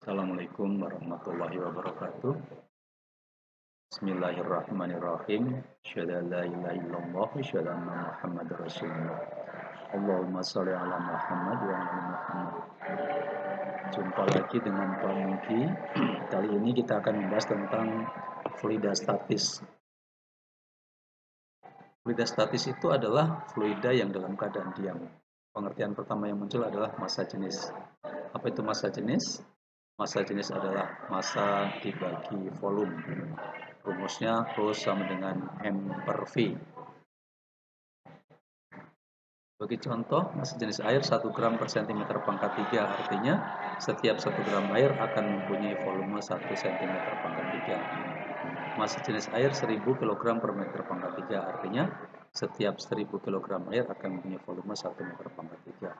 Assalamualaikum warahmatullahi wabarakatuh. Bismillahirrahmanirrahim. Asyhadu an la ilaha illallah wa asyhadu anna Muhammadar Rasulullah. Allahumma shalli ala Muhammad wa ala Muhammad. Jumpa lagi dengan Pak Mugi. Kali ini kita akan membahas tentang fluida statis. Fluida statis itu adalah fluida yang dalam keadaan diam. Pengertian pertama yang muncul adalah massa jenis. Apa itu massa jenis? Massa jenis adalah massa dibagi volume. Rumusnya Rho sama dengan M per V. Bagi contoh, massa jenis air 1 gram per cm pangkat 3, artinya setiap 1 gram air akan mempunyai volume 1 cm pangkat 3. Massa jenis air 1000 kg per meter pangkat 3, artinya setiap 1000 kg air akan mempunyai volume 1 meter pangkat 3.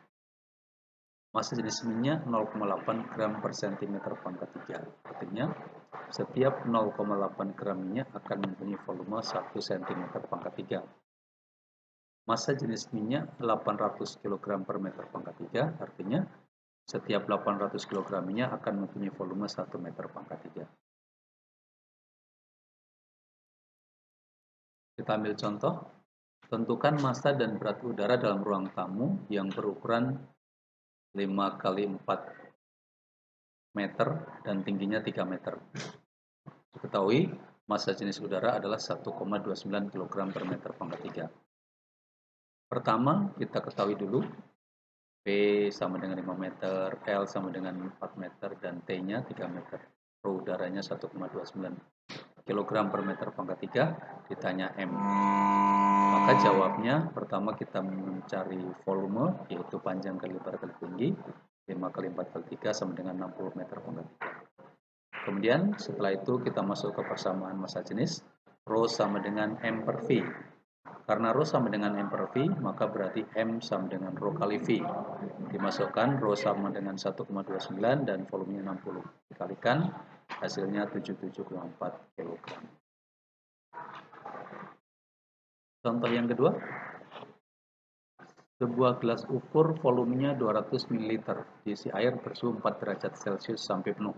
Massa jenis minyak 0,8 gram per cm pangkat 3, artinya setiap 0,8 gram minyak akan mempunyai volume 1 cm pangkat 3. Massa jenis minyak 800 kg per meter pangkat 3, artinya setiap 800 kg minyak akan mempunyai volume 1 meter pangkat 3. Kita ambil contoh, tentukan massa dan berat udara dalam ruang tamu yang berukuran 5 kali 4 meter dan tingginya 3 meter. Diketahui, massa jenis udara adalah 1,29 kg per meter pangkat 3. Pertama, kita ketahui dulu P sama dengan 5 meter, L sama dengan 4 meter, dan T-nya 3 meter. Rho udaranya 1,29 kg per meter pangkat 3, ditanya M. Maka jawabnya, pertama kita mencari volume, yaitu panjang kali lebar kali tinggi, 5 kali 4 kali 3 sama dengan 60 meter pangkat 3. Kemudian setelah itu kita masuk ke persamaan massa jenis, Rho sama dengan M per V. Karena Rho sama dengan M per V, maka berarti M sama dengan Rho kali V. Dimasukkan Rho sama dengan 1,29 dan volumenya 60. Dikalikan, hasilnya 77,4 kg. Contoh yang kedua, sebuah gelas ukur volumenya 200 ml diisi air bersuhu 4 derajat Celcius sampai penuh.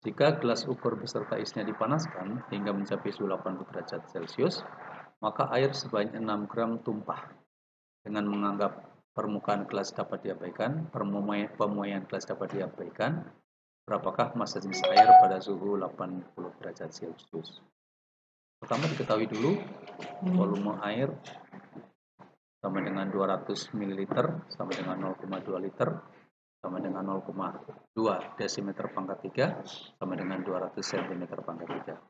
Jika gelas ukur beserta isinya dipanaskan hingga mencapai suhu 80 derajat Celcius, maka air sebanyak 6 gram tumpah. Dengan menganggap permukaan gelas dapat diabaikan, pemuaian gelas dapat diabaikan, berapakah massa jenis air pada suhu 80 derajat Celcius? Pertama diketahui dulu, volume air sama dengan 200 ml sama dengan 0,2 liter sama dengan 0,2 desimeter pangkat 3 sama dengan 200 cm pangkat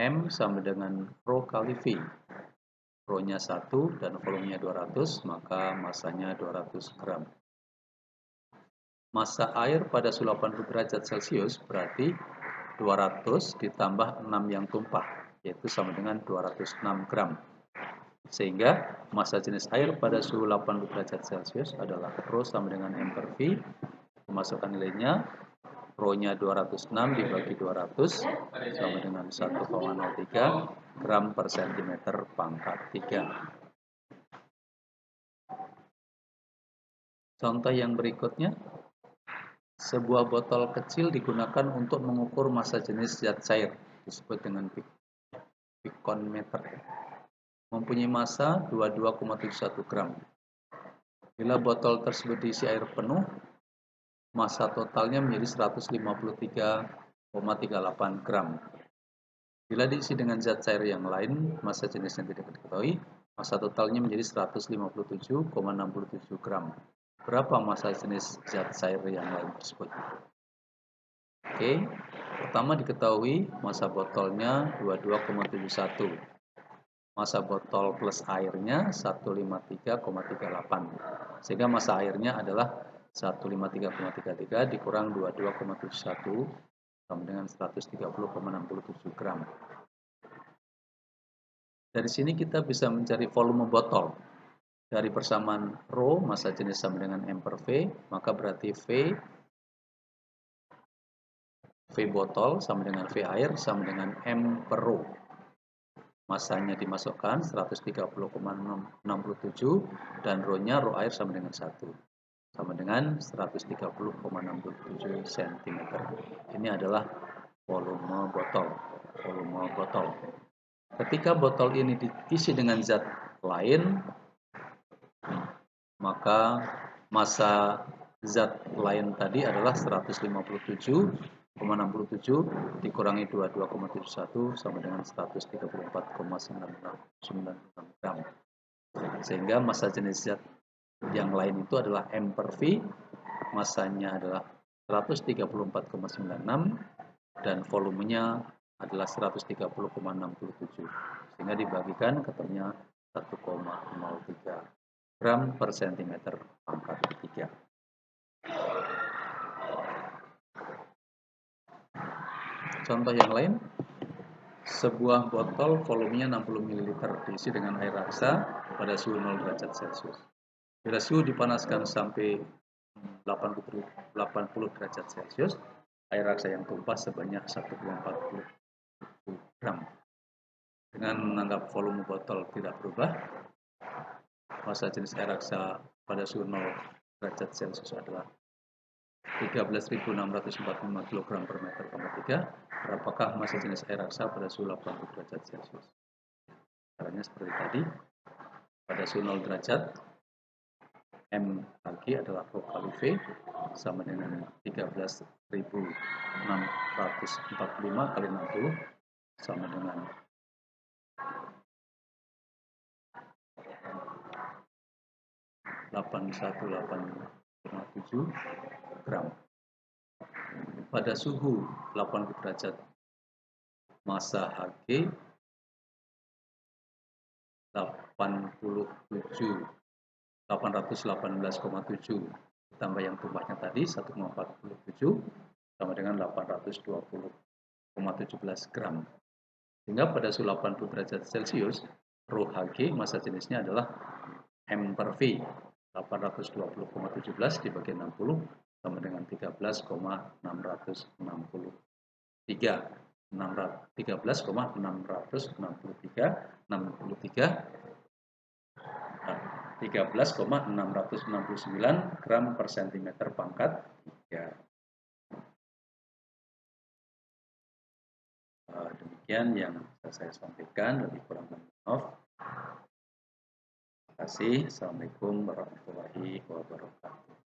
3. M sama dengan Rho kali V. Rho-nya 1 dan volumenya 200, maka massanya 200 gram. Massa air pada suhu 80 derajat Celcius berarti 200 ditambah 6 yang tumpah, yaitu sama dengan 206 gram. Sehingga massa jenis air pada suhu 80 derajat Celcius adalah Rho sama dengan M per V. Memasukkan nilainya, Rho-nya 206 dibagi 200 sama dengan 1,03 gram per cm pangkat 3. Contoh yang berikutnya, sebuah botol kecil digunakan untuk mengukur massa jenis zat cair, disebut dengan picometer. Mempunyai massa 22,71 gram. Bila botol tersebut diisi air penuh, massa totalnya menjadi 153,38 gram. Bila diisi dengan zat cair yang lain, massa jenisnya tidak diketahui, massa totalnya menjadi 157,67 gram. Berapa massa jenis zat cair yang lain tersebut? Oke, pertama diketahui massa botolnya 22,71. Massa botol plus airnya 153,38. Sehingga massa airnya adalah 153,33 dikurang 22,71 sama dengan 130,67 gram. Dari sini kita bisa mencari volume botol. Dari persamaan Rho, massa jenis sama dengan M per V, maka berarti V botol sama dengan V air sama dengan M per Rho. Massanya dimasukkan 130,67 dan Rho-nya Rho air sama dengan 1. sama dengan 130,67 cm. Ini adalah volume botol. Ketika botol ini diisi dengan zat lain, maka massa zat lain tadi adalah 157,67 dikurangi 22,71 sama dengan 134,96 gram. Sehingga massa jenis zat yang lain itu adalah M per V, massanya adalah 134,96 dan volumenya adalah 130,67, sehingga dibagikan ketemunya 1,03 gram per cm pangkat 3. Contoh yang lain, sebuah botol volumenya 60 ml diisi dengan air raksa pada suhu 0 derajat Celcius. Bila suhu dipanaskan sampai 80 derajat Celcius, air raksa yang tumpah sebanyak 1,40 gram. Dengan menganggap volume botol tidak berubah, massa jenis air raksa pada suhu 0 derajat Celcius adalah 13.645 kg per meter tambah 3. Berapakah massa jenis air raksa pada suhu 80 derajat Celcius? Caranya seperti tadi. Pada suhu 0 derajat, M lagi adalah Rho kali V sama dengan 13.645 kali 60 sama dengan 8187 gram. Pada suhu 80 derajat, massa Hg 818,7 ditambah yang tumpahnya tadi 1,47 sama dengan 820,17 gram. Sehingga pada suhu 80 derajat Celcius, Rho Hg massa jenisnya adalah M per V 820,17 dibagi 60 sama dengan 13,663 13,669 gram per cm pangkat 3. Demikian yang saya sampaikan, lebih kurang maaf. Terima kasih. Assalamualaikum warahmatullahi wabarakatuh.